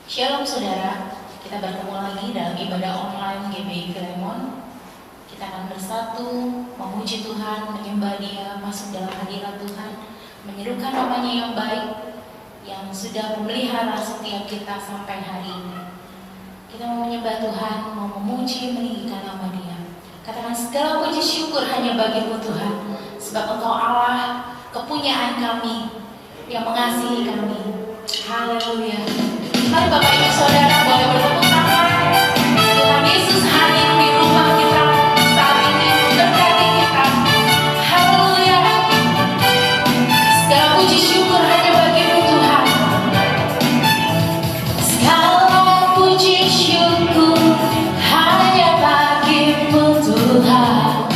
Shalom saudara, kita bertemu lagi dalam ibadah online GBI Filemon. Kita akan bersatu, memuji Tuhan, menyembah Dia, masuk dalam hadirat Tuhan, menyerukan namanya yang baik, yang sudah memelihara setiap kita sampai hari ini. Kita mau menyembah Tuhan, mau memuji, meninggikan nama Dia. Katakan segala puji syukur hanya bagi-Mu Tuhan, sebab Engkau Allah, kepunyaan kami, yang mengasihi kami. Haleluya. Mari Bapak Ibu Saudara boleh bertepuk tangan. Tuhan Yesus hadir di rumah kita saat ini, berkati kita. Haleluya. Segala puji syukur hanya bagi-Mu Tuhan. Segala puji syukur hanya bagi-Mu Tuhan.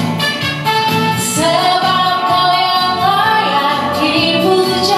Sebab Kau yang layak dipuja.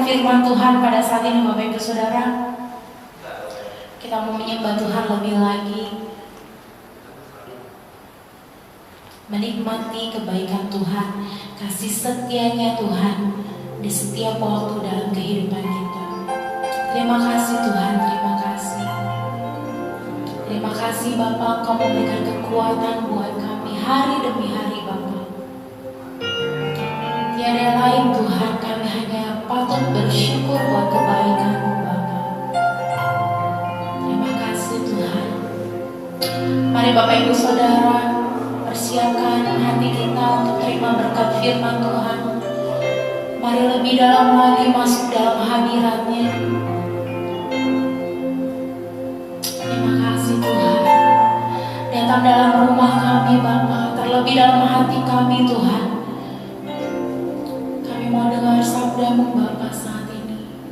Firman Tuhan pada saat ini Bapak Ibu Saudara, kita mau menyembah Tuhan lebih lagi, menikmati kebaikan Tuhan, kasih setianya Tuhan di setiap waktu dalam kehidupan kita. Terima kasih Tuhan, terima kasih. Terima kasih Bapak, Kau memberikan kekuatan buat kami hari demi hari Bapak. Tiada lain Tuhan, kami hanya patut bersyukur buat kebaikan-Mu Bapa. Terima kasih Tuhan. Mari Bapak Ibu Saudara, persiapkan hati kita untuk terima berkat firman Tuhan. Mari lebih dalam lagi masuk dalam hadirat-Nya. Terima kasih Tuhan. Datang dalam rumah kami Bapa, terlebih dalam hati kami Tuhan. Mau dengar sabda-Mu Bapa saat ini.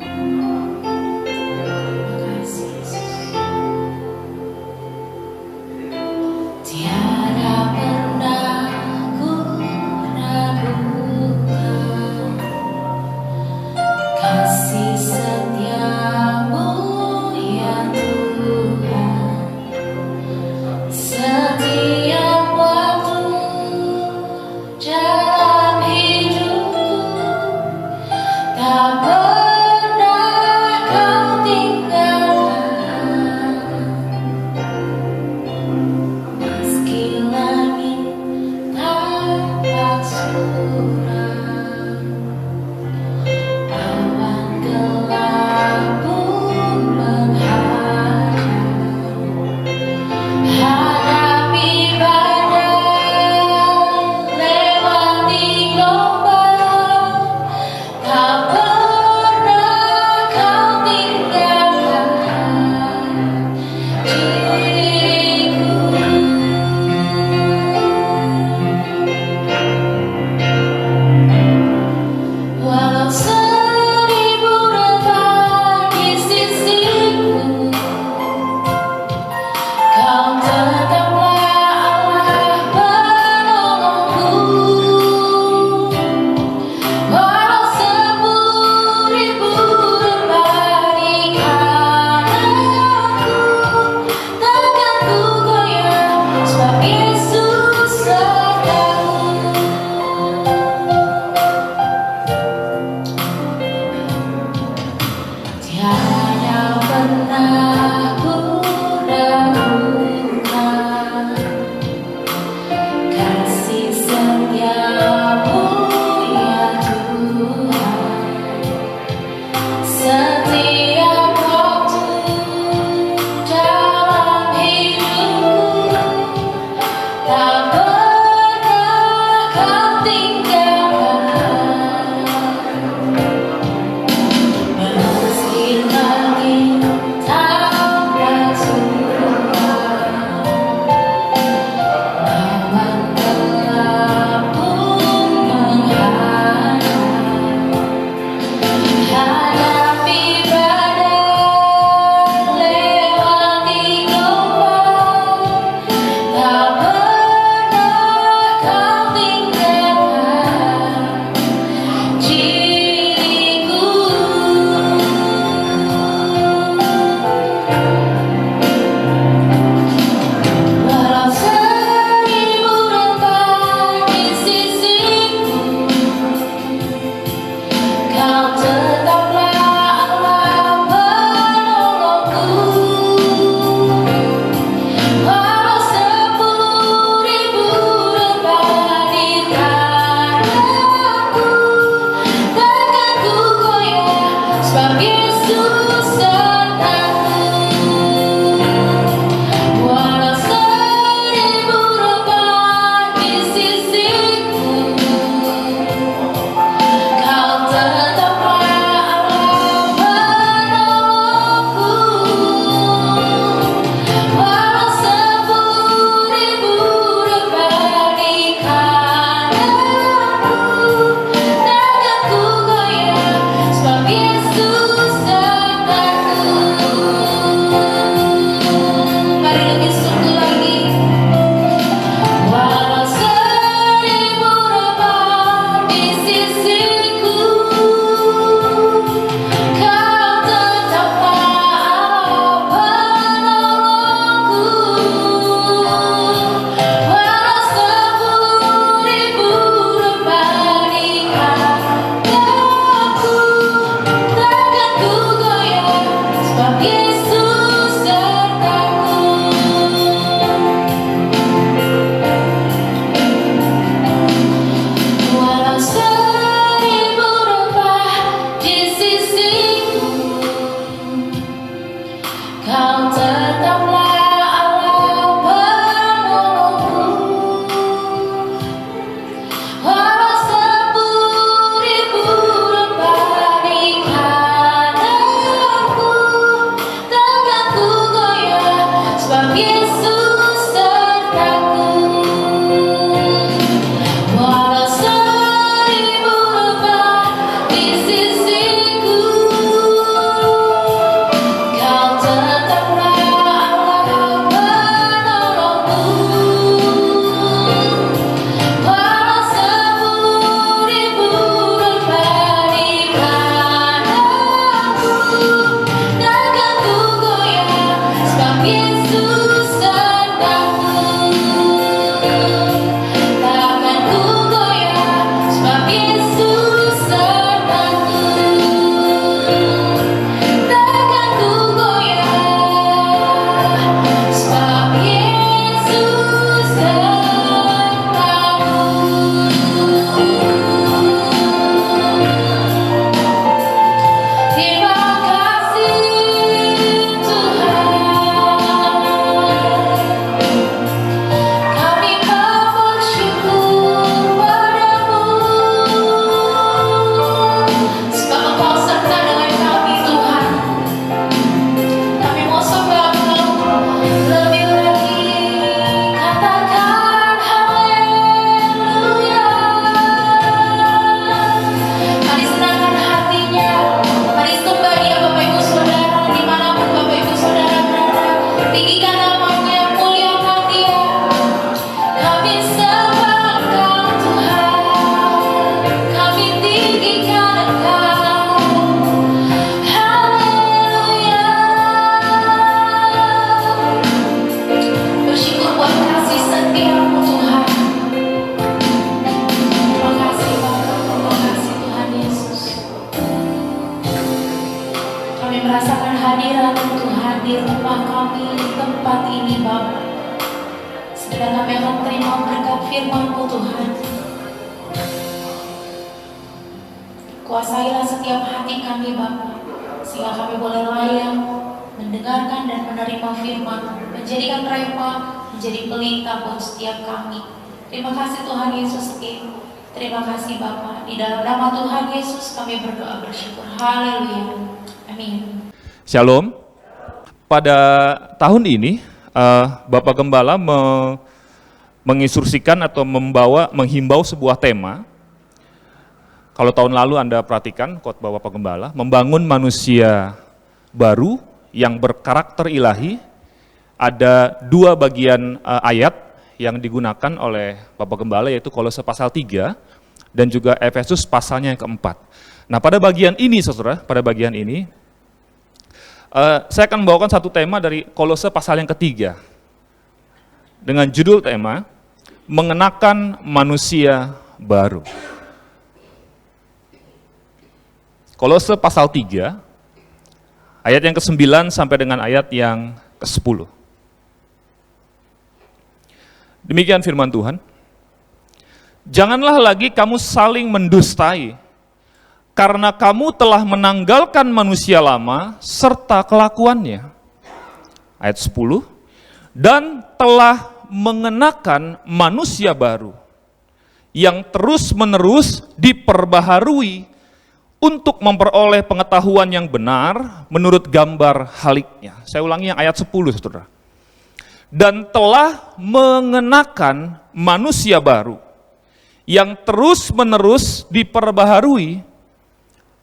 Terima kasih Yesus. Tiada pernah ku ragukan kasih setia-Mu ya Tuhan. Kau tetaplah Allah penolongku, walau 10.000 berbanding hadapku, takkan ku goyah sebab Yesus sertaku. Walau 1000 lebah di sisiku, Kau tetaplah Allah penolongku, walau 10.000 berbanding hadapku, takkan ku goyah sebab Yesus sertaku. Takkan ku goyah sebab Yesus sertaku. Takkan ku goyah sebab Yesus sertaku. Terima kasih Tuhan, kami mau bersyukur padamu, sebab Engkau serta dengan kami Tuhan. Kami mau sembah Engkau lebih lagi, katakan haleluya. Mari senangkan hatinya, mari sembah Dia Bapak Ibu Saudara, dimanapun Bapak Ibu Saudara berada. Tinggikan namanya, muliakan Dia. Kami sembah Engkau Tuhan, kami tinggikan Engkau. Haleluya. Bersyukur buat kasih setiamu Tuhan. Terima kasih Bapak, terima kasih Tuhan Yesus. Kami merasakan hadirat Tuhan di rumah kami, di tempat ini Bapak. Sedang kami akan terima berkat firman-Mu Tuhan. Kuasailah setiap hati kami Bapak, sehingga kami boleh layak mendengarkan dan menerima firman, menjadikan rema, menjadi pelita buat setiap kami. Terima kasih Tuhan Yesus. Terima kasih Bapa. Di dalam nama Tuhan Yesus kami berdoa bersyukur. Haleluya. Amin. Shalom. Pada tahun ini Bapak Gembala menginstruksikan atau menghimbau sebuah tema. Kalau tahun lalu Anda perhatikan khotbah Bapak Gembala, membangun manusia baru yang berkarakter ilahi. Ada dua bagian ayat yang digunakan oleh Bapak Gembala, yaitu Kolose pasal 3 dan juga Efesus pasalnya yang keempat. Nah, pada bagian ini saudara, saya akan membawakan satu tema dari Kolose pasal yang ketiga dengan judul tema mengenakan manusia baru. Kolose pasal 3 ayat yang ke-9 sampai dengan ayat yang ke-10. Demikian firman Tuhan. Janganlah lagi kamu saling mendustai, karena kamu telah menanggalkan manusia lama serta kelakuannya. Ayat 10, dan telah mengenakan manusia baru, yang terus-menerus diperbaharui untuk memperoleh pengetahuan yang benar menurut gambar haliknya. Saya ulangi yang ayat 10, saudara. Dan telah mengenakan manusia baru, yang terus-menerus diperbaharui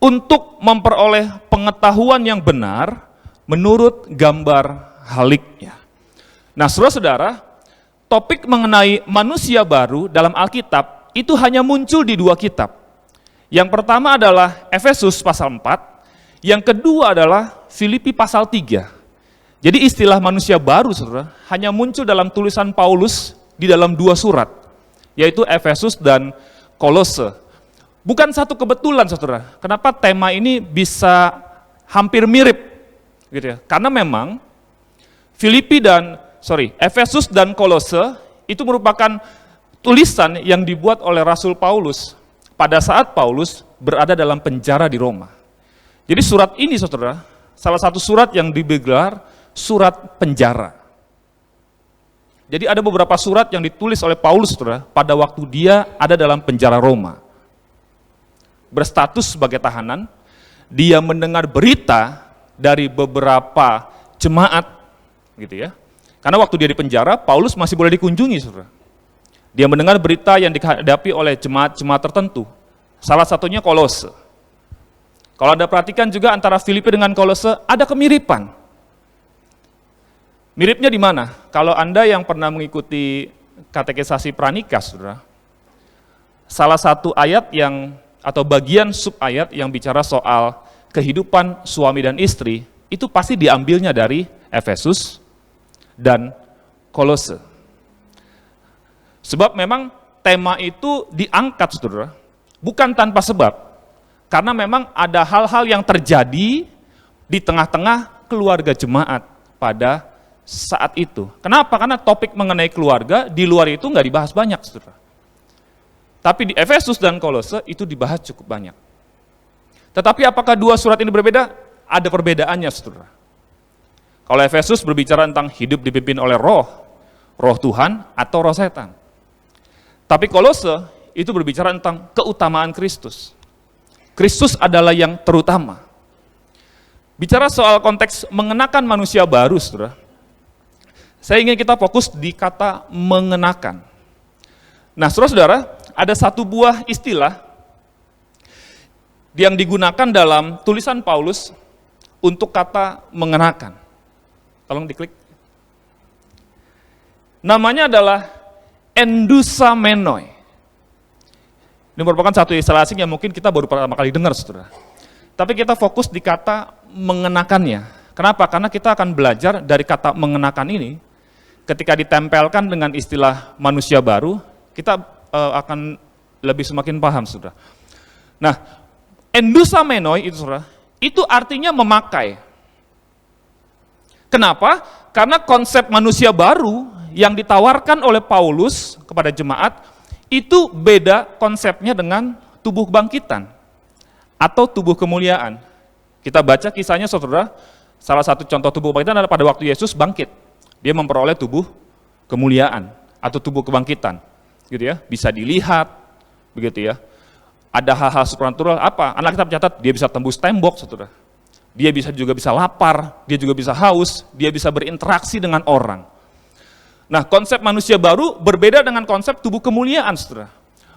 untuk memperoleh pengetahuan yang benar menurut gambar haliknya. Nah, saudara-saudara, topik mengenai manusia baru dalam Alkitab itu hanya muncul di dua kitab. Yang pertama adalah Efesus pasal 4, yang kedua adalah Filipi pasal 3. Jadi istilah manusia baru, saudara, hanya muncul dalam tulisan Paulus di dalam dua surat, yaitu Efesus dan Kolose. Bukan satu kebetulan, saudara. Kenapa tema ini bisa hampir mirip, gitu ya? Karena memang Efesus dan Kolose itu merupakan tulisan yang dibuat oleh Rasul Paulus pada saat Paulus berada dalam penjara di Roma. Jadi surat ini, saudara, salah satu surat yang digelar surat penjara. Jadi ada beberapa surat yang ditulis oleh Paulus, saudara, pada waktu dia ada dalam penjara Roma. Berstatus sebagai tahanan, dia mendengar berita dari beberapa jemaat, gitu ya. Karena waktu dia di penjara, Paulus masih boleh dikunjungi, saudara. Dia mendengar berita yang dihadapi oleh jemaat-jemaat tertentu. Salah satunya Kolose. Kalau Anda perhatikan juga antara Filipi dengan Kolose ada kemiripan. Miripnya di mana? Kalau Anda yang pernah mengikuti katekisasi pranikah, saudara, salah satu ayat yang atau bagian sub ayat yang bicara soal kehidupan suami dan istri itu pasti diambilnya dari Efesus dan Kolose. Sebab memang tema itu diangkat, saudara, bukan tanpa sebab, karena memang ada hal-hal yang terjadi di tengah-tengah keluarga jemaat pada saat itu. Kenapa? Karena topik mengenai keluarga di luar itu nggak dibahas banyak, saudara. Tapi di Efesus dan Kolose itu dibahas cukup banyak. Tetapi apakah dua surat ini berbeda? Ada perbedaannya, saudara. Kalau Efesus berbicara tentang hidup dipimpin oleh roh Tuhan atau roh setan. Tapi Kolose itu berbicara tentang keutamaan Kristus. Kristus adalah yang terutama. Bicara soal konteks mengenakan manusia baru, saudara, saya ingin kita fokus di kata mengenakan. Nah, saudara-saudara, ada satu buah istilah yang digunakan dalam tulisan Paulus untuk kata mengenakan. Tolong diklik. Namanya adalah endusamenoi. Ini merupakan satu istilah asing yang mungkin kita baru pertama kali dengar, saudara. Tapi kita fokus di kata mengenakannya. Kenapa? Karena kita akan belajar dari kata mengenakan ini. Ketika ditempelkan dengan istilah manusia baru, kita akan lebih semakin paham, saudara. Nah, endusamenoi itu, saudara, itu artinya memakai. Kenapa? Karena konsep manusia baru yang ditawarkan oleh Paulus kepada jemaat, itu beda konsepnya dengan tubuh kebangkitan atau tubuh kemuliaan. Kita baca kisahnya, saudara, salah satu contoh tubuh kebangkitan adalah pada waktu Yesus bangkit. Dia memperoleh tubuh kemuliaan atau tubuh kebangkitan, gitu ya. Bisa dilihat, begitu ya. Ada hal-hal supranatural apa? Anak kita mencatat dia bisa tembus tembok, saudara. Dia juga bisa lapar, dia juga bisa haus, dia bisa berinteraksi dengan orang. Nah, konsep manusia baru berbeda dengan konsep tubuh kemuliaan, saudara.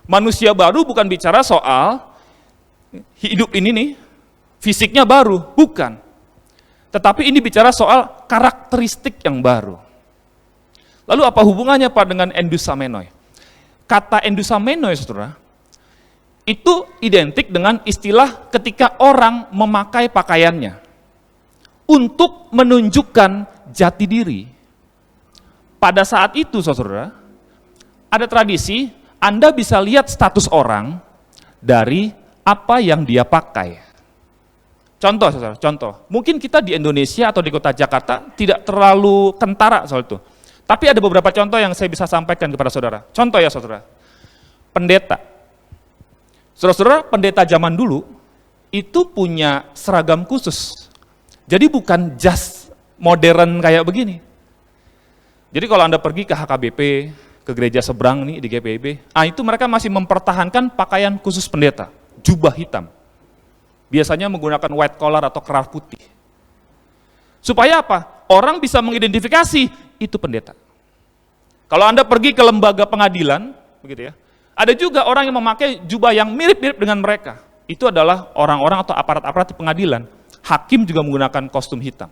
Manusia baru bukan bicara soal hidup ini nih, fisiknya baru, bukan. Tetapi ini bicara soal karakteristik yang baru. Lalu apa hubungannya Pak dengan endusamenoi? Kata endusamenoi, saudara, itu identik dengan istilah ketika orang memakai pakaiannya untuk menunjukkan jati diri. Pada saat itu, saudara, ada tradisi Anda bisa lihat status orang dari apa yang dia pakai. Contoh, saudara, contoh. Mungkin kita di Indonesia atau di kota Jakarta tidak terlalu kentara soal itu. Tapi ada beberapa contoh yang saya bisa sampaikan kepada saudara. Contoh ya, saudara. Pendeta. Saudara-saudara, pendeta zaman dulu itu punya seragam khusus. Jadi bukan jas modern kayak begini. Jadi kalau Anda pergi ke HKBP, ke gereja seberang nih di GPIB, itu mereka masih mempertahankan pakaian khusus pendeta, jubah hitam. Biasanya menggunakan white collar atau kerar putih. Supaya apa? Orang bisa mengidentifikasi itu pendeta. Kalau Anda pergi ke lembaga pengadilan, begitu ya, ada juga orang yang memakai jubah yang mirip-mirip dengan mereka. Itu adalah orang-orang atau aparat-aparat di pengadilan. Hakim juga menggunakan kostum hitam.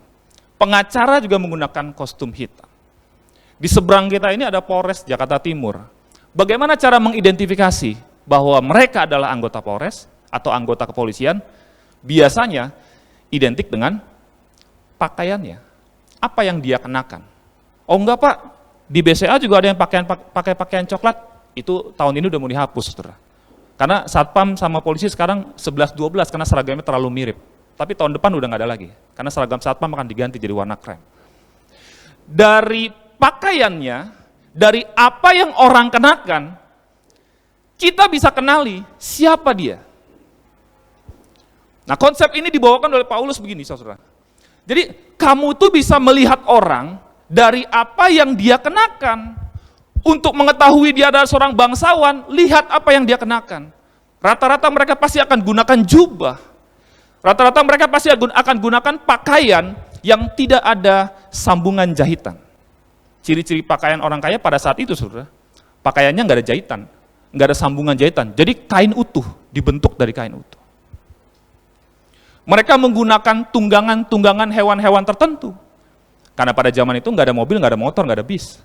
Pengacara juga menggunakan kostum hitam. Di seberang kita ini ada Polres Jakarta Timur. Bagaimana cara mengidentifikasi bahwa mereka adalah anggota Polres atau anggota kepolisian? Biasanya identik dengan pakaiannya. Apa yang dia kenakan? Oh enggak Pak, di BCA juga ada yang pakai pakaian coklat. Itu tahun ini udah mau dihapus, saudara. Karena satpam sama polisi sekarang 11-12 karena seragamnya terlalu mirip. Tapi tahun depan udah nggak ada lagi, karena seragam satpam akan diganti jadi warna krem. Dari pakaiannya, dari apa yang orang kenakan, kita bisa kenali siapa dia. Nah, konsep ini dibawakan oleh Paulus begini, saudara. Jadi kamu tuh bisa melihat orang dari apa yang dia kenakan. Untuk mengetahui dia adalah seorang bangsawan, lihat apa yang dia kenakan. Rata-rata mereka pasti akan gunakan jubah. Rata-rata mereka pasti akan gunakan pakaian yang tidak ada sambungan jahitan. Ciri-ciri pakaian orang kaya pada saat itu, saudara, pakaiannya nggak ada jahitan, nggak ada sambungan jahitan. Jadi kain utuh, dibentuk dari kain utuh. Mereka menggunakan tunggangan hewan-hewan tertentu. Karena pada zaman itu nggak ada mobil, nggak ada motor, nggak ada bis.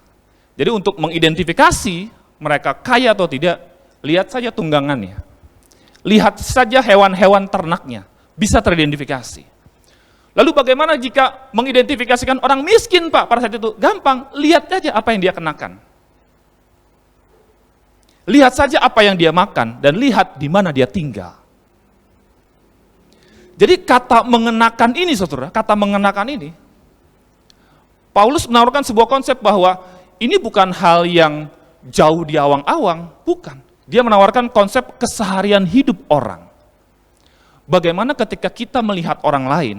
Jadi untuk mengidentifikasi mereka kaya atau tidak, lihat saja tunggangannya. Lihat saja hewan-hewan ternaknya, bisa teridentifikasi. Lalu bagaimana jika mengidentifikasikan orang miskin, Pak, pada saat itu? Gampang, lihat saja apa yang dia kenakan. Lihat saja apa yang dia makan, dan lihat di mana dia tinggal. Jadi kata mengenakan ini, saudara, kata mengenakan ini, Paulus menawarkan sebuah konsep bahwa ini bukan hal yang jauh di awang-awang, bukan. Dia menawarkan konsep keseharian hidup orang. Bagaimana ketika kita melihat orang lain,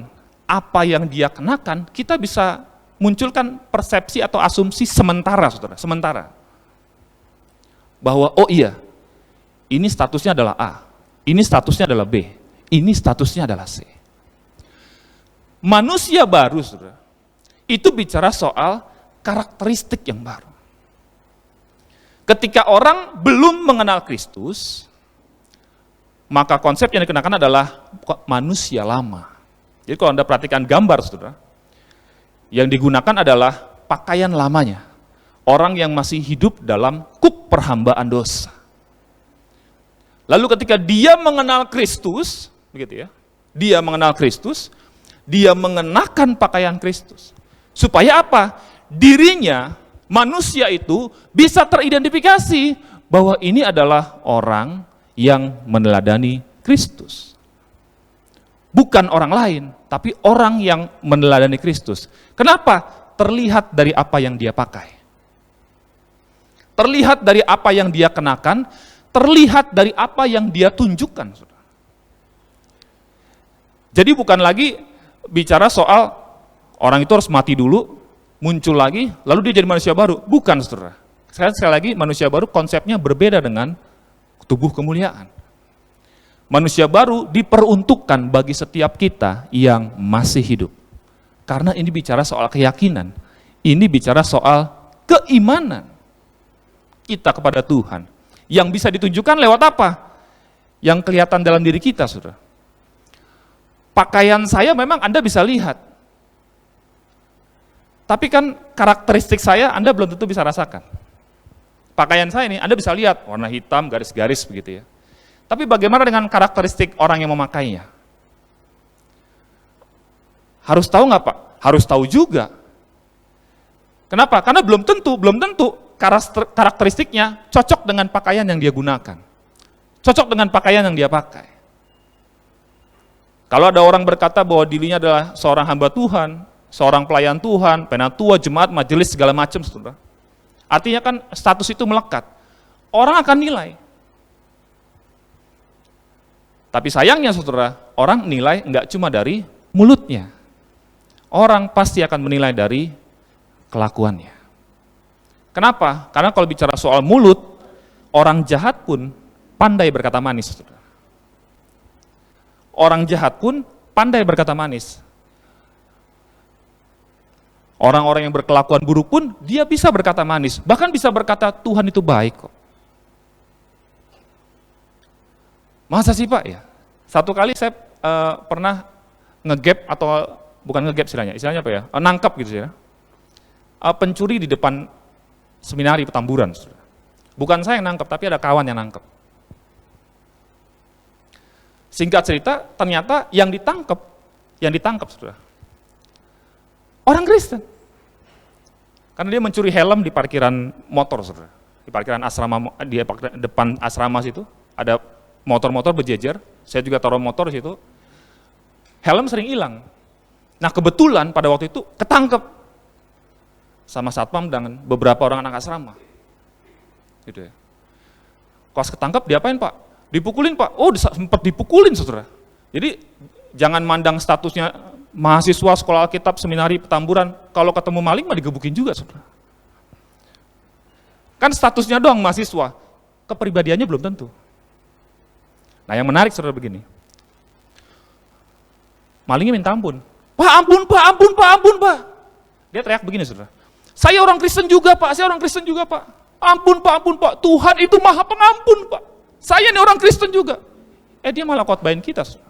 apa yang dia kenakan, kita bisa munculkan persepsi atau asumsi sementara, saudara, sementara. Bahwa, oh iya, ini statusnya adalah A, ini statusnya adalah B, ini statusnya adalah C. Manusia baru, saudara, itu bicara soal karakteristik yang baru. Ketika orang belum mengenal Kristus, maka konsep yang dikenakan adalah manusia lama. Jadi kalau Anda perhatikan gambar, saudara, yang digunakan adalah pakaian lamanya. Orang yang masih hidup dalam kuk perhambaan dosa. Lalu ketika dia mengenal Kristus, begitu ya, dia mengenal Kristus, dia mengenakan pakaian Kristus. Supaya apa? Dirinya, manusia itu bisa teridentifikasi bahwa ini adalah orang yang meneladani Kristus. Bukan orang lain, tapi orang yang meneladani Kristus. Kenapa? Terlihat dari apa yang dia pakai. Terlihat dari apa yang dia kenakan, terlihat dari apa yang dia tunjukkan. Jadi bukan lagi bicara soal orang itu harus mati dulu, muncul lagi, lalu dia jadi manusia baru. Bukan, saudara. Sekali lagi, manusia baru konsepnya berbeda dengan tubuh kemuliaan. Manusia baru diperuntukkan bagi setiap kita yang masih hidup. Karena ini bicara soal keyakinan. Ini bicara soal keimanan kita kepada Tuhan. Yang bisa ditunjukkan lewat apa? Yang kelihatan dalam diri kita, saudara. Pakaian saya memang Anda bisa lihat. Tapi kan karakteristik saya Anda belum tentu bisa rasakan. Pakaian saya ini Anda bisa lihat, warna hitam, garis-garis begitu ya. Tapi bagaimana dengan karakteristik orang yang memakainya? Harus tahu nggak Pak? Harus tahu juga. Kenapa? Karena belum tentu karakteristiknya cocok dengan pakaian yang dia gunakan. Cocok dengan pakaian yang dia pakai. Kalau ada orang berkata bahwa dirinya adalah seorang hamba Tuhan, seorang pelayan Tuhan, penatua, jemaat, majelis, segala macam, saudara. Artinya kan status itu melekat. Orang akan nilai. Tapi sayangnya, saudara, orang nilai enggak cuma dari mulutnya. Orang pasti akan menilai dari kelakuannya. Kenapa? Karena kalau bicara soal mulut, orang jahat pun pandai berkata manis, saudara. Orang jahat pun pandai berkata manis. Orang-orang yang berkelakuan buruk pun dia bisa berkata manis, bahkan bisa berkata Tuhan itu baik kok. Masa sih Pak ya? Satu kali saya pernah ngegap atau bukan ngegap istilahnya apa ya? Nangkap gitu ya. Pencuri di depan seminari Petamburan. Bukan saya yang nangkap, tapi ada kawan yang nangkap. Singkat cerita, ternyata yang ditangkap saudara, orang Kristen. Karena dia mencuri helm di parkiran motor, saudara. Di parkiran asrama, di depan asrama situ, ada motor-motor berjejer, saya juga taruh motor di situ. Helm sering hilang. Nah kebetulan pada waktu itu ketangkep sama satpam dengan beberapa orang anak asrama. Gitu ya. Pas ketangkep diapain Pak? Dipukulin Pak. Oh sempat dipukulin saudara. Jadi jangan mandang statusnya mahasiswa sekolah Alkitab, seminari, Petamburan, kalau ketemu maling mah digebukin juga, saudara. Kan statusnya doang mahasiswa, kepribadiannya belum tentu. Nah yang menarik saudara begini, malingnya minta ampun. Pak ampun, Pak, ampun, Pak, ampun, Pak. Dia teriak begini saudara, saya orang Kristen juga Pak, saya orang Kristen juga Pak. Ampun Pak, Tuhan itu maha pengampun Pak. Saya nih orang Kristen juga. Dia malah khotbahin kita saudara.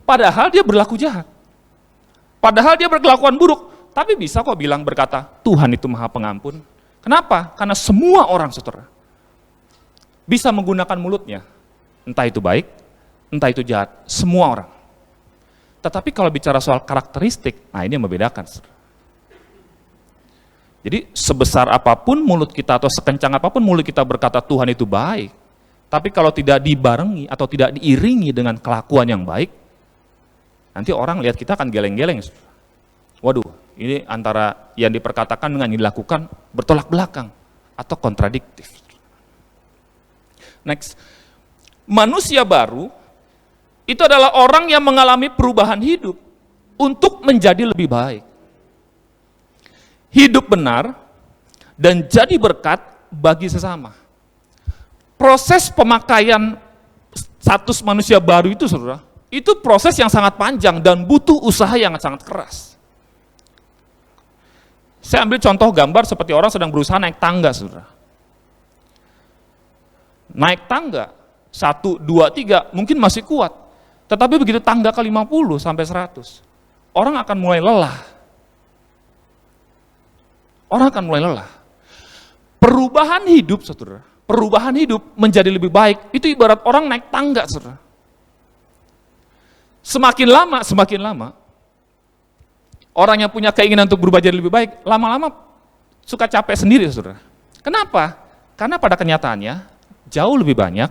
Padahal dia berlaku jahat. Padahal dia berkelakuan buruk. Tapi bisa kok bilang berkata, Tuhan itu maha pengampun. Kenapa? Karena semua orang saudara bisa menggunakan mulutnya. Entah itu baik, entah itu jahat. Semua orang. Tetapi kalau bicara soal karakteristik, nah ini yang membedakan saudara. Jadi sebesar apapun mulut kita atau sekencang apapun mulut kita berkata Tuhan itu baik. Tapi kalau tidak dibarengi atau tidak diiringi dengan kelakuan yang baik, nanti orang lihat kita akan geleng-geleng. Waduh, ini antara yang diperkatakan dengan yang dilakukan bertolak belakang atau kontradiktif. Next, manusia baru itu adalah orang yang mengalami perubahan hidup untuk menjadi lebih baik. Hidup benar dan jadi berkat bagi sesama. Proses pemakaian status manusia baru itu saudara, itu proses yang sangat panjang dan butuh usaha yang sangat keras. Saya ambil contoh gambar seperti orang sedang berusaha naik tangga, saudara. Naik tangga, 1, 2, 3, mungkin masih kuat. Tetapi begitu tangga ke 50 sampai 100, orang akan mulai lelah. Orang akan mulai lelah. Perubahan hidup, saudara, perubahan hidup menjadi lebih baik, itu ibarat orang naik tangga, saudara. Semakin lama, orang yang punya keinginan untuk berubah jadi lebih baik, lama-lama suka capek sendiri, saudara. Kenapa? Karena pada kenyataannya, jauh lebih banyak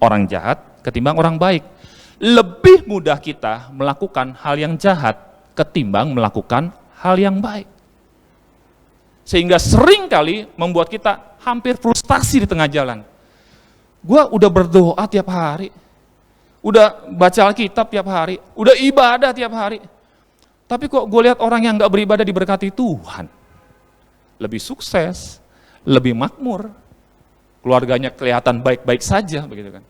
orang jahat ketimbang orang baik. Lebih mudah kita melakukan hal yang jahat ketimbang melakukan hal yang baik. Sehingga sering kali membuat kita hampir frustasi di tengah jalan. Gua udah berdoa tiap hari, udah baca Alkitab tiap hari, udah ibadah tiap hari. Tapi kok gue lihat orang yang gak beribadah diberkati Tuhan. Lebih sukses, lebih makmur, keluarganya kelihatan baik-baik saja, begitu kan.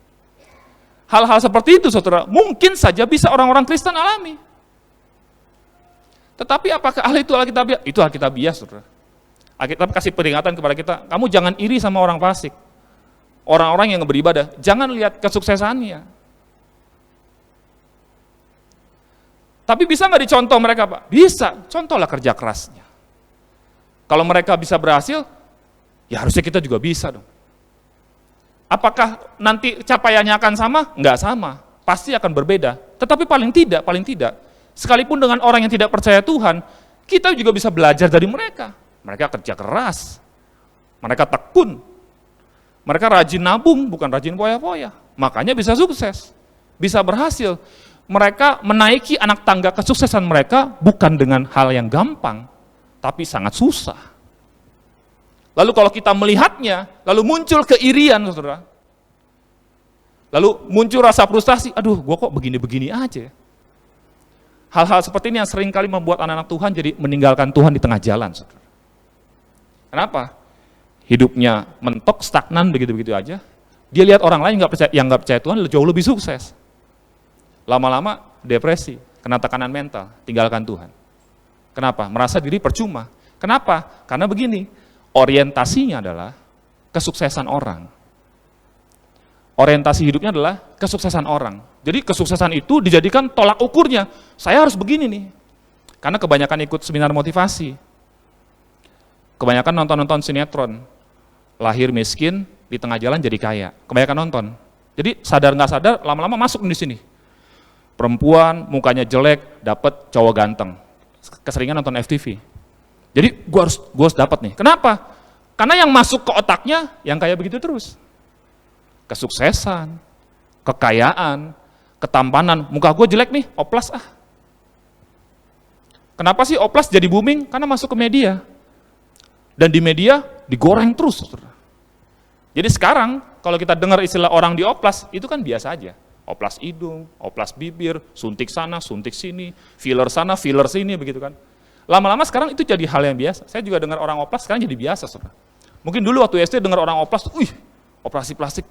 Hal-hal seperti itu, saudara, mungkin saja bisa orang-orang Kristen alami. Tetapi apakah hal itu Alkitabiah? Itu Alkitabiah, saudara. Alkitab kasih peringatan kepada kita, kamu jangan iri sama orang fasik. Orang-orang yang beribadah, jangan lihat kesuksesannya. Tapi bisa nggak dicontoh mereka, Pak? Bisa, contohlah kerja kerasnya. Kalau mereka bisa berhasil, ya harusnya kita juga bisa dong. Apakah nanti capaiannya akan sama? Nggak sama, pasti akan berbeda. Tetapi paling tidak, sekalipun dengan orang yang tidak percaya Tuhan, kita juga bisa belajar dari mereka. Mereka kerja keras, mereka tekun, mereka rajin nabung, bukan rajin foya-foya. Makanya bisa sukses, bisa berhasil. Mereka menaiki anak tangga kesuksesan mereka bukan dengan hal yang gampang, tapi sangat susah. Lalu kalau kita melihatnya, lalu muncul keirian, saudara. Lalu muncul rasa frustasi, aduh gue kok begini-begini aja. Hal-hal seperti ini yang seringkali membuat anak-anak Tuhan jadi meninggalkan Tuhan di tengah jalan, saudara. Kenapa? Hidupnya mentok, stagnan, begitu-begitu aja. Dia lihat orang lain yang nggak percaya Tuhan jauh lebih sukses. Lama-lama depresi, kena tekanan mental, tinggalkan Tuhan. Kenapa? Merasa diri percuma. Kenapa? Karena begini, orientasinya adalah kesuksesan orang. Orientasi hidupnya adalah kesuksesan orang. Jadi kesuksesan itu dijadikan tolak ukurnya. Saya harus begini nih. Karena kebanyakan ikut seminar motivasi. Kebanyakan nonton-nonton sinetron. Lahir miskin, di tengah jalan jadi kaya. Kebanyakan nonton. Jadi sadar nggak sadar, lama-lama masuk di sini. Perempuan, mukanya jelek, dapat cowok ganteng. Keseringan nonton FTV. Jadi gue harus dapat nih. Kenapa? Karena yang masuk ke otaknya yang kayak begitu terus. Kesuksesan, kekayaan, ketampanan. Muka gue jelek nih, oplas ah. Kenapa sih oplas jadi booming? Karena masuk ke media. Dan di media digoreng terus. Jadi sekarang kalau kita dengar istilah orang dioplas, itu kan biasa aja. Oplas hidung, oplas bibir, suntik sana, suntik sini, filler sana, filler sini, begitu kan. Lama-lama sekarang itu jadi hal yang biasa. Saya juga dengar orang oplas sekarang jadi biasa, saudara. Mungkin dulu waktu SD dengar orang oplas, operasi plastik,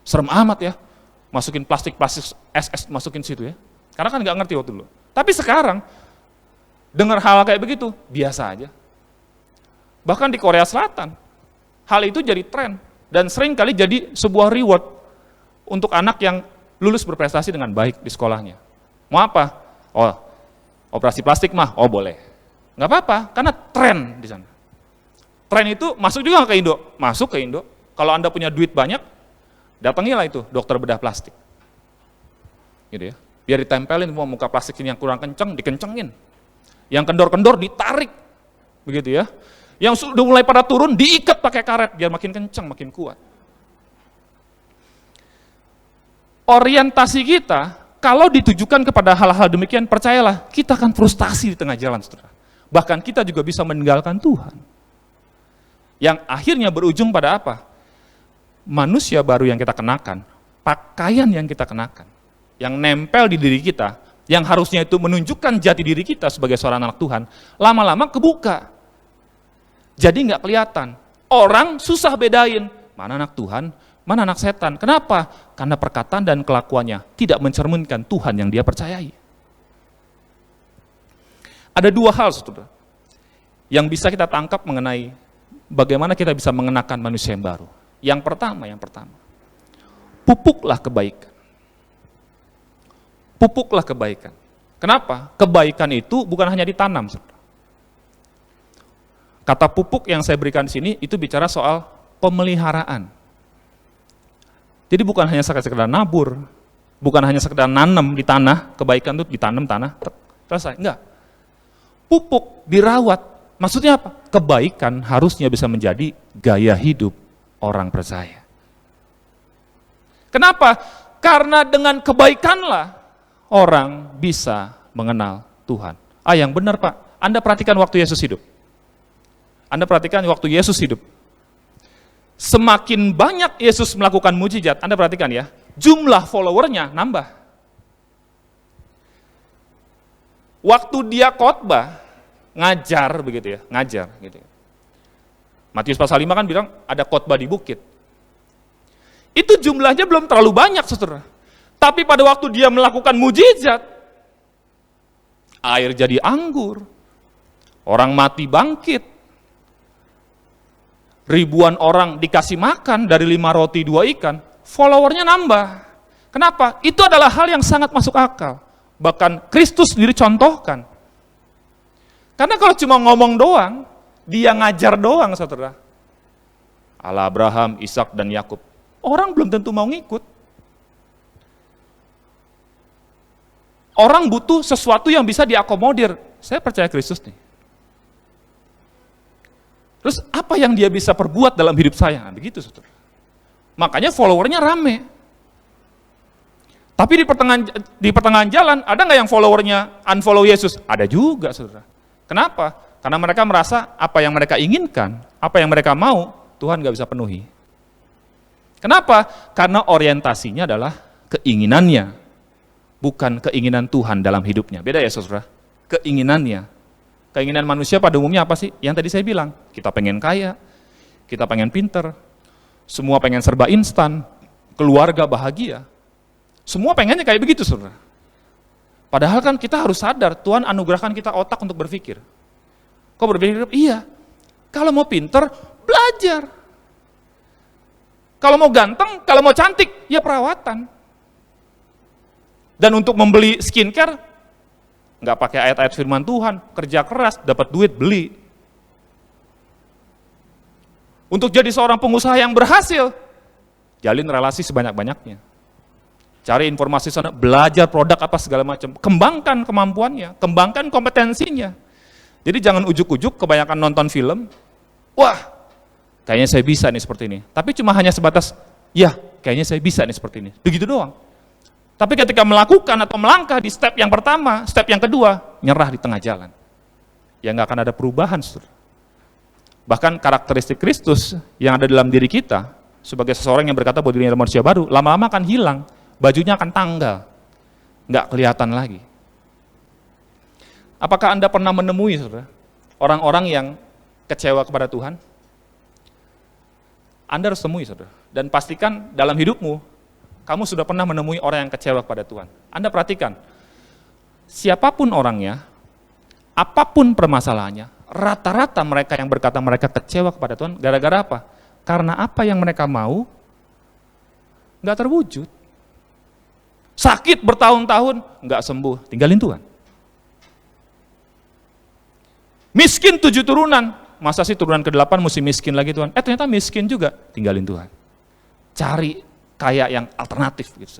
serem amat ya. Masukin plastik SS masukin situ ya. Karena kan nggak ngerti waktu dulu. Tapi sekarang dengar hal kayak begitu biasa aja. Bahkan di Korea Selatan, hal itu jadi tren dan sering kali jadi sebuah reward untuk anak yang lulus berprestasi dengan baik di sekolahnya. Mau apa? Oh, operasi plastik mah, oh boleh. Nggak apa-apa, karena tren di sana. Tren itu masuk juga ke Indo, masuk ke Indo. Kalau Anda punya duit banyak, datangilah itu dokter bedah plastik. Gitu ya. Biar ditempelin semua muka plastik ini yang kurang kenceng, dikencengin. Yang kendor-kendor ditarik. Begitu ya. Yang sudah mulai pada turun, diikat pakai karet biar makin kenceng, makin kuat. Orientasi kita, kalau ditujukan kepada hal-hal demikian, percayalah, kita akan frustasi di tengah jalan, saudara. Bahkan kita juga bisa meninggalkan Tuhan. Yang akhirnya berujung pada apa? Manusia baru yang kita kenakan, pakaian yang kita kenakan, yang nempel di diri kita, yang harusnya itu menunjukkan jati diri kita sebagai seorang anak Tuhan, lama-lama kebuka. Jadi nggak kelihatan. Orang susah bedain, mana anak Tuhan, mana anak setan. Kenapa? Karena perkataan dan kelakuannya tidak mencerminkan Tuhan yang dia percayai. Ada dua hal, saudara, yang bisa kita tangkap mengenai bagaimana kita bisa mengenakan manusia yang baru. Yang pertama, pupuklah kebaikan. Pupuklah kebaikan. Kenapa? Kebaikan itu bukan hanya ditanam, saudara. Kata pupuk yang saya berikan di sini itu bicara soal pemeliharaan. Jadi bukan hanya sekedar nabur, bukan hanya sekedar nanam di tanah, kebaikan itu ditanam tanah, selesai. Enggak. Pupuk, dirawat. Maksudnya apa? Kebaikan harusnya bisa menjadi gaya hidup orang percaya. Kenapa? Karena dengan kebaikanlah orang bisa mengenal Tuhan. Yang benar Pak, Anda perhatikan waktu Yesus hidup. Anda perhatikan waktu Yesus hidup. Semakin banyak Yesus melakukan mujizat, Anda perhatikan ya, jumlah followernya nambah. Waktu dia khotbah, ngajar begitu ya, ngajar gitu ya. Matius pasal 5 kan bilang ada khotbah di bukit. Itu jumlahnya belum terlalu banyak, saudara. Tapi pada waktu dia melakukan mujizat, air jadi anggur, orang mati bangkit, ribuan orang dikasih makan dari 5 roti 2 ikan, followernya nambah. Kenapa? Itu adalah hal yang sangat masuk akal. Bahkan Kristus sendiri contohkan. Karena kalau cuma ngomong doang, dia ngajar doang, saudara. Allah Abraham, Ishak dan Yakub. Orang belum tentu mau ngikut. Orang butuh sesuatu yang bisa diakomodir. Saya percaya Kristus nih. Terus apa yang dia bisa perbuat dalam hidup saya? Begitu, saudara. Makanya followernya rame. Tapi di pertengahan jalan, ada nggak yang followernya unfollow Yesus? Ada juga, saudara. Kenapa? Karena mereka merasa apa yang mereka inginkan, apa yang mereka mau, Tuhan nggak bisa penuhi. Kenapa? Karena orientasinya adalah keinginannya, bukan keinginan Tuhan dalam hidupnya. Beda ya, saudara? Keinginannya. Keinginan manusia pada umumnya apa sih? Yang tadi saya bilang, kita pengen kaya, kita pengen pinter, semua pengen serba instan, keluarga bahagia. Semua pengennya kayak begitu, saudara. Padahal kan kita harus sadar, Tuhan anugerahkan kita otak untuk berpikir. Kok berpikir? Iya. Kalau mau pinter, belajar. Kalau mau ganteng, kalau mau cantik, ya perawatan. Dan untuk membeli skincare, nggak pakai ayat-ayat firman Tuhan, kerja keras, dapat duit, beli. Untuk jadi seorang pengusaha yang berhasil, jalin relasi sebanyak-banyaknya. Cari informasi sana, belajar produk apa segala macam, kembangkan kemampuannya, kembangkan kompetensinya. Jadi jangan ujuk-ujuk kebanyakan nonton film, wah, kayaknya saya bisa nih seperti ini. Tapi cuma hanya sebatas, ya, kayaknya saya bisa nih seperti ini. Begitu doang. Tapi ketika melakukan atau melangkah di step yang pertama, step yang kedua, nyerah di tengah jalan. Ya nggak akan ada perubahan, saudara. Bahkan karakteristik Kristus yang ada dalam diri kita, sebagai seseorang yang berkata bahwa dirinya adalah manusia baru, lama-lama akan hilang. bajunya akan tanggal, nggak kelihatan lagi. Apakah Anda pernah menemui, saudara, orang-orang yang kecewa kepada Tuhan? Anda harus temui, saudara. Dan pastikan dalam hidupmu, kamu sudah pernah menemui orang yang kecewa kepada Tuhan. Anda perhatikan, siapapun orangnya, apapun permasalahannya, rata-rata mereka yang berkata mereka kecewa kepada Tuhan, gara-gara apa? Karena apa yang mereka mau, nggak terwujud. Sakit bertahun-tahun, nggak sembuh, tinggalin Tuhan. Miskin 7 turunan, masa sih turunan ke-8 mesti miskin lagi Tuhan? Ternyata miskin juga, tinggalin Tuhan. Cari kaya yang alternatif. Gitu.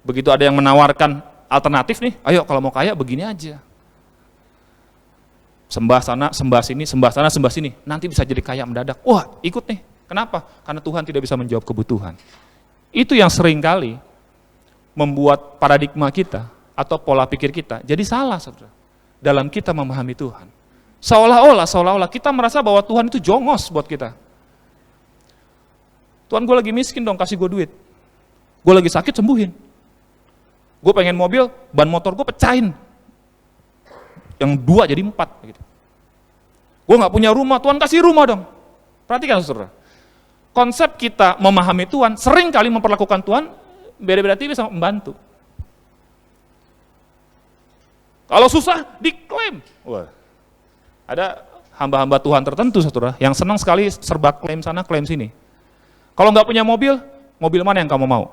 Begitu ada yang menawarkan alternatif nih, ayo kalau mau kaya begini aja. Sembah sana, sembah sini, sembah sana, sembah sini. Nanti bisa jadi kaya mendadak. Wah, ikut nih. Kenapa? Karena Tuhan tidak bisa menjawab kebutuhan. Itu yang sering kali membuat paradigma kita atau pola pikir kita jadi salah, saudara. Dalam kita memahami Tuhan. Seolah-olah kita merasa bahwa Tuhan itu jongos buat kita. Tuhan, gue lagi miskin dong, kasih gue duit. Gue lagi sakit, sembuhin. Gue pengen mobil, ban motor gue pecahin. Yang 2 jadi 4. Gitu. Gue gak punya rumah, Tuhan kasih rumah dong. Perhatikan, saudara. Konsep kita memahami Tuhan, sering kali memperlakukan Tuhan, beda-beda tipis sama membantu. Kalau susah, diklaim. Wah, ada hamba-hamba Tuhan tertentu, saudara, yang senang sekali serba klaim sana, klaim sini. Kalau nggak punya mobil, mobil mana yang kamu mau?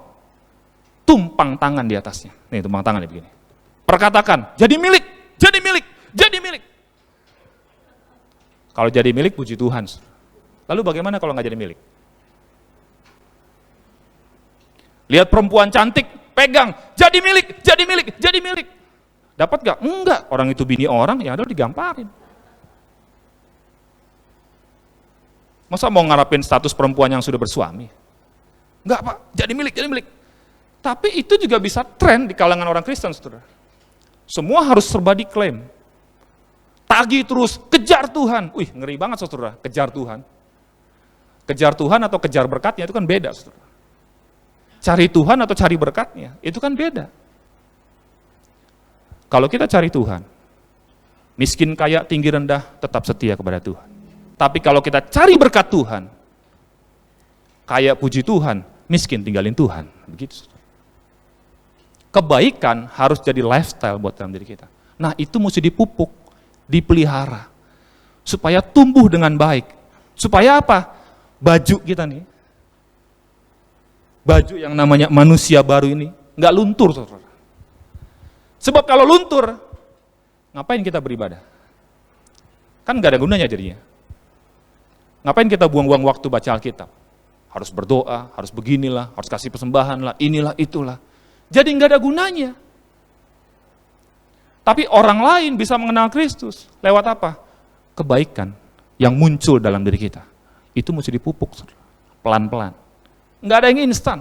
Tumpang tangan di atasnya. Nih, tumpang tangan begini. Perkatakan, jadi milik, jadi milik, jadi milik. Kalau jadi milik, puji Tuhan. Lalu bagaimana kalau nggak jadi milik? Lihat perempuan cantik, pegang, jadi milik, jadi milik, jadi milik. Dapat gak? Enggak, orang itu bini orang, yang ada digamparin. Masa mau ngarapin status perempuan yang sudah bersuami? Enggak Pak, jadi milik, jadi milik. Tapi itu juga bisa tren di kalangan orang Kristen, saudara. Semua harus serba diklaim. Tagih terus, kejar Tuhan. Wih, ngeri banget saudara, kejar Tuhan. Kejar Tuhan atau kejar berkatnya itu kan beda, saudara. Cari Tuhan atau cari berkatnya, itu kan beda. Kalau kita cari Tuhan, miskin kaya tinggi rendah tetap setia kepada Tuhan. Tapi kalau kita cari berkat Tuhan, kaya puji Tuhan, miskin tinggalin Tuhan. Begitu. Kebaikan harus jadi lifestyle buat dalam diri kita. Nah itu mesti dipupuk, dipelihara, supaya tumbuh dengan baik. Supaya apa? Baju kita nih, baju yang namanya manusia baru ini, nggak luntur, saudara. Sebab kalau luntur, ngapain kita beribadah? Kan nggak ada gunanya jadinya. Ngapain kita buang-buang waktu baca Alkitab? Harus berdoa, harus beginilah, harus kasih persembahan lah, inilah, itulah. Jadi nggak ada gunanya. Tapi orang lain bisa mengenal Kristus. Lewat apa? Kebaikan yang muncul dalam diri kita. Itu mesti dipupuk, pelan-pelan. Nggak ada yang instan.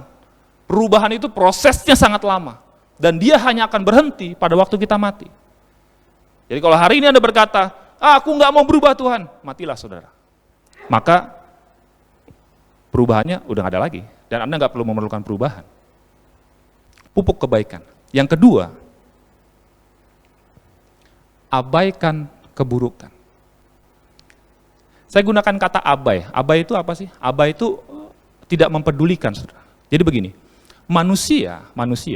Perubahan itu prosesnya sangat lama. Dan dia hanya akan berhenti pada waktu kita mati. Jadi kalau hari ini Anda berkata, aku nggak mau berubah Tuhan, matilah saudara. Maka perubahannya udah nggak ada lagi. Dan Anda nggak perlu memerlukan perubahan. Pupuk kebaikan. Yang kedua, abaikan keburukan. Saya gunakan kata abai. Abai itu apa sih? Abai itu tidak mempedulikan, saudara. Jadi begini, manusia,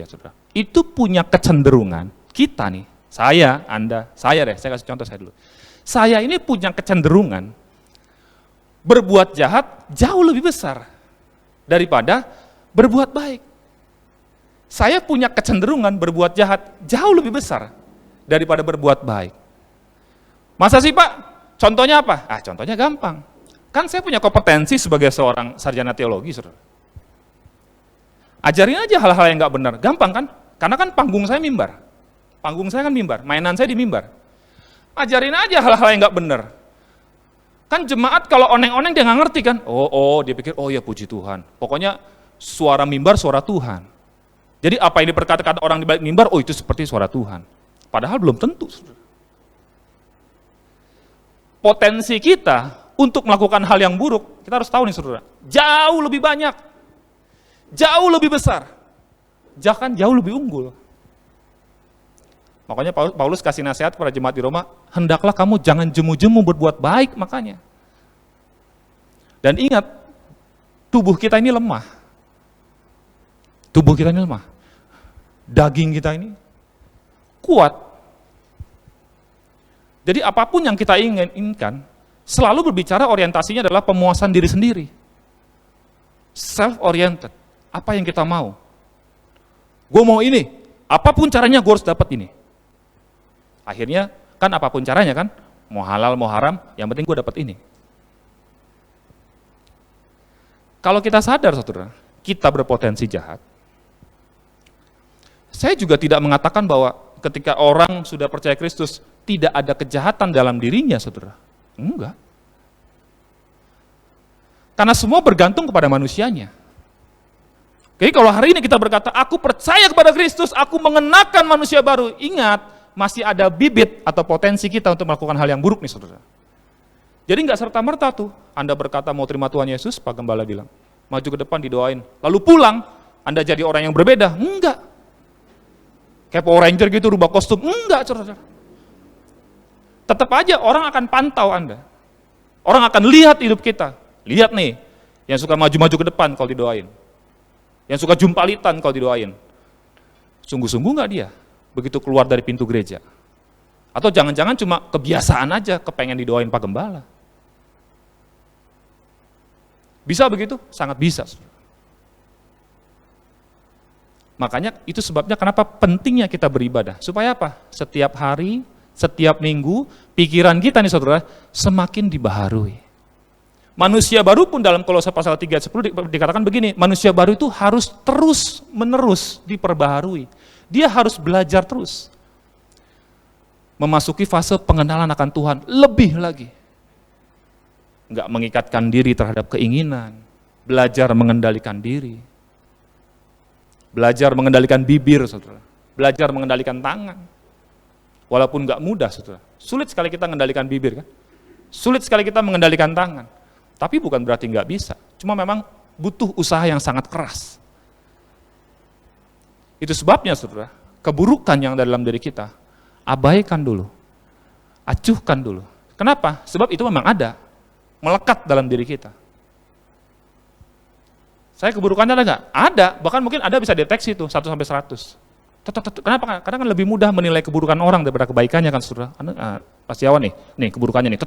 saudara, itu punya kecenderungan, kita nih, saya, Anda, saya kasih contoh saya dulu. Saya ini punya kecenderungan berbuat jahat jauh lebih besar daripada berbuat baik. Saya punya kecenderungan berbuat jahat jauh lebih besar daripada berbuat baik. Masa sih Pak? Contohnya apa? Contohnya gampang. Kan saya punya kompetensi sebagai seorang sarjana teologi, saudara. Ajarin aja hal-hal yang nggak benar, gampang kan? Karena kan panggung saya mimbar. Panggung saya kan mimbar, mainan saya di mimbar. Ajarin aja hal-hal yang nggak benar. Kan jemaat kalau oneng-oneng dia nggak ngerti kan? Dia pikir, oh ya puji Tuhan. Pokoknya suara mimbar, suara Tuhan. Jadi apa yang diperkatakan orang di balik mimbar, itu seperti suara Tuhan. Padahal belum tentu. Potensi kita untuk melakukan hal yang buruk, kita harus tahu nih saudara, jauh lebih banyak. Jauh lebih besar jangan jauh lebih unggul. Makanya Paulus kasih nasihat kepada jemaat di Roma, hendaklah kamu jangan jemu-jemu berbuat baik makanya. Dan ingat, tubuh kita ini lemah. Tubuh kita ini lemah. Daging kita ini kuat. Jadi apapun yang kita inginkan, selalu berbicara orientasinya adalah pemuasan diri sendiri. Self-oriented. Apa yang kita mau? Gue mau ini, apapun caranya gue harus dapat ini. Akhirnya, kan apapun caranya kan, mau halal, mau haram, yang penting gue dapat ini. Kalau kita sadar, saudara, kita berpotensi jahat. Saya juga tidak mengatakan bahwa ketika orang sudah percaya Kristus, tidak ada kejahatan dalam dirinya, saudara. Enggak. Karena semua bergantung kepada manusianya. Oke, kalau hari ini kita berkata, aku percaya kepada Kristus, aku mengenakan manusia baru. Ingat, masih ada bibit atau potensi kita untuk melakukan hal yang buruk nih, saudara. Jadi nggak serta-merta tuh, Anda berkata mau terima Tuhan Yesus, Pak Gembala bilang, maju ke depan didoain, lalu pulang, Anda jadi orang yang berbeda. Enggak. Kayak Power Ranger gitu, rubah kostum. Enggak, saudara. Tetap aja orang akan pantau Anda. Orang akan lihat hidup kita. Lihat nih, yang suka maju-maju ke depan kalau didoain. Yang suka jumpalitan kalau didoain. Sungguh-sungguh nggak dia begitu keluar dari pintu gereja? Atau jangan-jangan cuma kebiasaan aja, kepengen didoain Pak Gembala. Bisa begitu? Sangat bisa. Makanya itu sebabnya kenapa pentingnya kita beribadah. Supaya apa? Setiap hari, setiap minggu, pikiran kita nih saudara, semakin dibaharui. Manusia baru pun dalam Kolose pasal 3:10 dikatakan begini, manusia baru itu harus terus menerus diperbaharui. Dia harus belajar terus. Memasuki fase pengenalan akan Tuhan lebih lagi. Enggak mengikatkan diri terhadap keinginan, belajar mengendalikan diri. Belajar mengendalikan bibir, saudara. Belajar mengendalikan tangan. Walaupun enggak mudah, saudara. Sulit sekali kita mengendalikan bibir, kan? Sulit sekali kita mengendalikan tangan. Tapi bukan berarti enggak bisa. Cuma memang butuh usaha yang sangat keras. Itu sebabnya, saudara, keburukan yang ada dalam diri kita, abaikan dulu. Acuhkan dulu. Kenapa? Sebab itu memang ada. Melekat dalam diri kita. Saya keburukannya ada nggak? Ada, bahkan mungkin ada bisa deteksi itu, 1-100. Kenapa? Karena kan lebih mudah menilai keburukan orang daripada kebaikannya kan, saudara. Pasti awan nih keburukannya nih,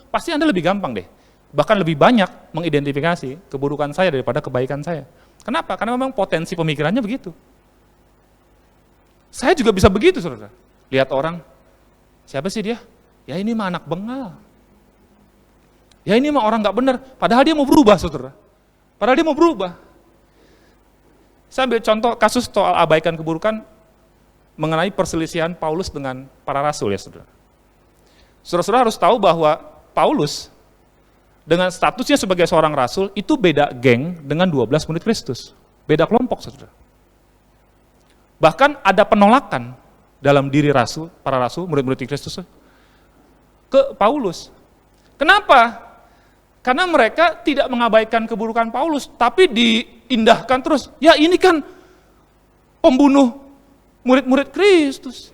pasti Anda lebih gampang deh. Bahkan lebih banyak mengidentifikasi keburukan saya daripada kebaikan saya. Kenapa? Karena memang potensi pemikirannya begitu. Saya juga bisa begitu, saudara. Lihat orang, siapa sih dia? Ya ini mah anak bengal. Ya ini mah orang nggak benar. Padahal dia mau berubah, saudara. Padahal dia mau berubah. Saya ambil contoh kasus soal abaikan keburukan mengenai perselisihan Paulus dengan para rasul ya, saudara. Saudara-saudara harus tahu bahwa Paulus dengan statusnya sebagai seorang rasul itu beda geng dengan 12 murid Kristus. Beda kelompok, saudara. Bahkan ada penolakan dalam diri rasul, para rasul, murid-murid Kristus ke Paulus. Kenapa? Karena mereka tidak mengabaikan keburukan Paulus, tapi diindahkan terus. Ya ini kan pembunuh murid-murid Kristus.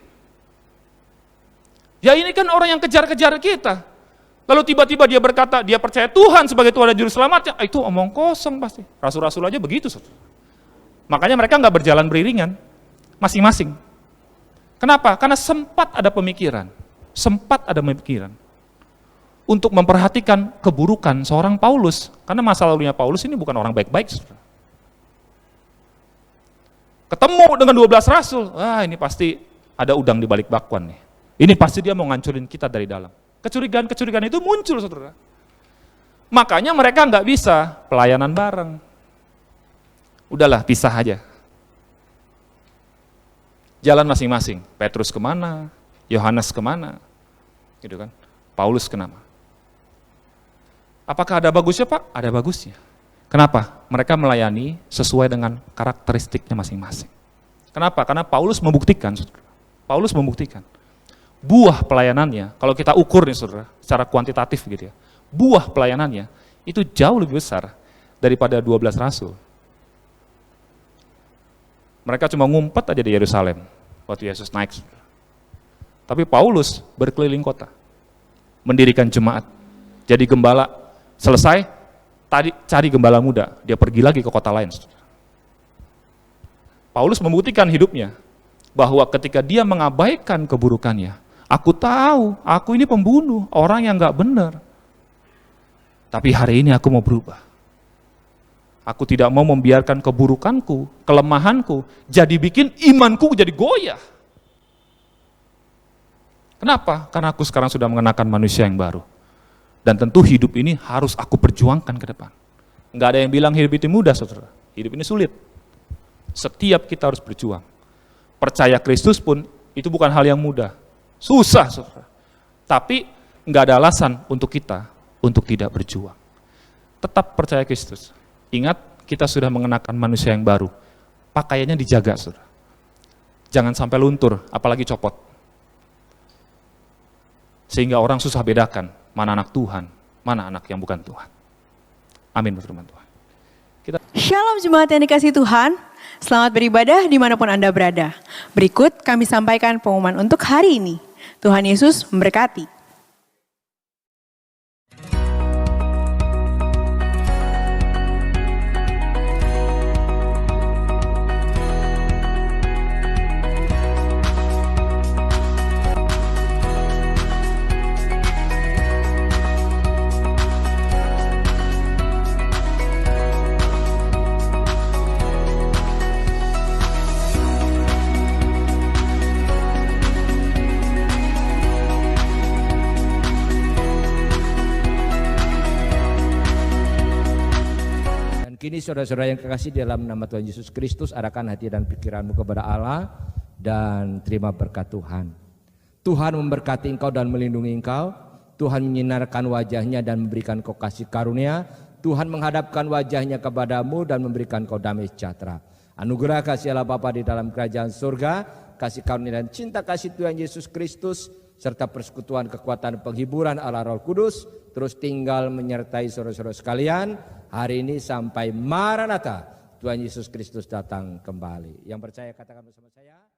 Ya ini kan orang yang kejar-kejar kita. Lalu tiba-tiba dia berkata, dia percaya Tuhan sebagai Tuhan dan Juru Selamatnya. Itu omong kosong pasti. Rasul-rasul aja begitu, saudara. Makanya mereka nggak berjalan beriringan, masing-masing. Kenapa? Karena sempat ada pemikiran. Untuk memperhatikan keburukan seorang Paulus. Karena masa lalunya Paulus ini bukan orang baik-baik. Saudara. Ketemu dengan 12 rasul, ini pasti ada udang di balik bakwan nih. Ini pasti dia mau ngancurin kita dari dalam. Kecurigaan-kecurigaan itu muncul, saudara. Makanya mereka nggak bisa pelayanan bareng. Udahlah, pisah aja. Jalan masing-masing. Petrus kemana, Yohanes kemana, gitu kan? Paulus kenapa? Apakah ada bagusnya, Pak? Ada bagusnya. Kenapa? Mereka melayani sesuai dengan karakteristiknya masing-masing. Kenapa? Karena Paulus membuktikan, saudara. Paulus membuktikan. Buah pelayanannya, kalau kita ukur nih, saudara, secara kuantitatif gitu ya, buah pelayanannya itu jauh lebih besar daripada 12 rasul. Mereka cuma ngumpet aja di Yerusalem waktu Yesus naik. Tapi Paulus berkeliling kota, mendirikan jemaat, jadi gembala. Selesai, tadi cari gembala muda, dia pergi lagi ke kota lain. Paulus membuktikan hidupnya bahwa ketika dia mengabaikan keburukannya, aku tahu aku ini pembunuh, orang yang gak benar. Tapi hari ini aku mau berubah. Aku tidak mau membiarkan keburukanku, kelemahanku, jadi bikin imanku jadi goyah. Kenapa? Karena aku sekarang sudah mengenakan manusia yang baru. Dan tentu hidup ini harus aku perjuangkan ke depan. Enggak ada yang bilang hidup itu mudah, saudara. Hidup ini sulit. Setiap kita harus berjuang. Percaya Kristus pun itu bukan hal yang mudah. Susah, saudara. Tapi enggak ada alasan untuk kita untuk tidak berjuang. Tetap percaya Kristus. Ingat, kita sudah mengenakan manusia yang baru. Pakaiannya dijaga, saudara. Jangan sampai luntur, apalagi copot. Sehingga orang susah bedakan mana anak Tuhan, mana anak yang bukan Tuhan. Amin, firman Tuhan. Shalom jemaat yang dikasihi Tuhan, selamat beribadah dimanapun Anda berada. Berikut kami sampaikan pengumuman untuk hari ini. Tuhan Yesus memberkati. Kini saudara-saudara yang kekasih dalam nama Tuhan Yesus Kristus, arahkan hati dan pikiranmu kepada Allah dan terima berkat Tuhan. Tuhan memberkati engkau dan melindungi engkau. Tuhan menyinarkan wajahnya dan memberikan kau kasih karunia. Tuhan menghadapkan wajahnya kepadamu dan memberikan kau damai sejahtera. Anugerah kasih Allah Bapa di dalam kerajaan surga, kasih karunia dan cinta kasih Tuhan Yesus Kristus, serta persekutuan kekuatan penghiburan Allah Roh Kudus terus tinggal menyertai saudara-saudara sekalian hari ini sampai Maranatha, Tuhan Yesus Kristus datang kembali. Yang percaya katakan bersama saya.